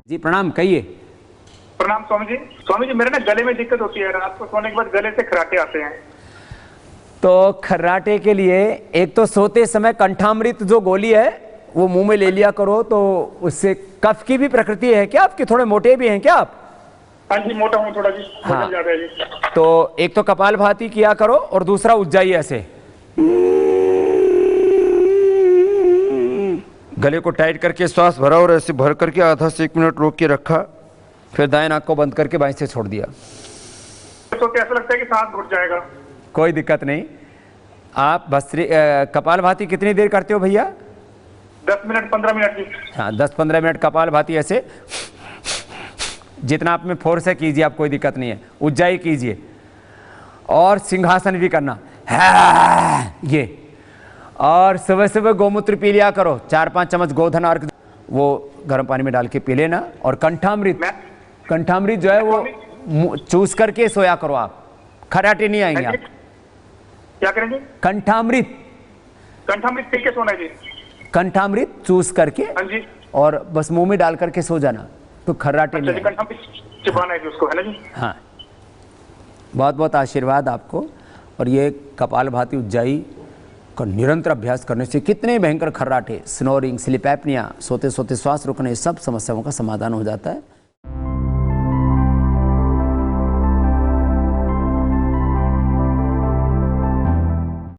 जी प्रणाम, कहिए। प्रणाम स्वामी जी। स्वामी जी मेरे ना गले में दिक्कत होती है, रात को सोने के बाद गले से खराटे आते हैं। तो खर्राटे के लिए एक तो सोते समय कंठामृत जो गोली है वो मुंह में ले लिया करो, तो उससे कफ की भी प्रकृति है क्या आपकी? थोड़े मोटे भी हैं क्या आप? हाँ जी, मोटा हूँ थोड़ा जी, हाँ। वजन ज्यादा है जी। तो एक तो कपालभाति किया करो और दूसरा उज्जाई ऐसे गले को टाइट करके श्वास भरा और ऐसे भर करके आधा से 1 मिनट रोक के रखा, फिर दाएं नाक को बंद करके बाएं से छोड़ दिया। तो कैसा लगता है कि सांस घुट जाएगा? कोई दिक्कत नहीं। आप भस्त्री कपालभाति कितनी देर करते हो भैया? 10 मिनट 15 मिनट जी। हाँ, 10-15 मिनट कपालभाति ऐसे जितना आप में फोर्स है कीजिए, आप कोई दिक्कत नहीं है। उज्जाई कीजिए और सिंहासन भी करना ये, और सुबह सुबह गोमूत्र पी लिया करो, 4-5 चम्मच गोधन अर्घ वो गर्म पानी में डाल के पी लेना। और कंठामृत जो है वो चूस करके सोया करो आप, खराटे नहीं आएंगे आप। क्या करेंगे? कंठामृत पी के सोना है जी। कंठामृत चूस करके हाँ जी। और बस मुंह में डाल करके सो जाना, तो खर्राटे नहीं आएंगे। कंठामृत चिबाना है जी उसको, है ना जी? हाँ, बहुत बहुत आशीर्वाद आपको। और ये कपालभाति उज्जाई का निरंतर अभ्यास करने से कितने भयंकर खर्राटे, स्नोरिंग, स्लीप एपनिया, सोते सोते श्वास रोकने, सब समस्याओं का समाधान हो जाता है।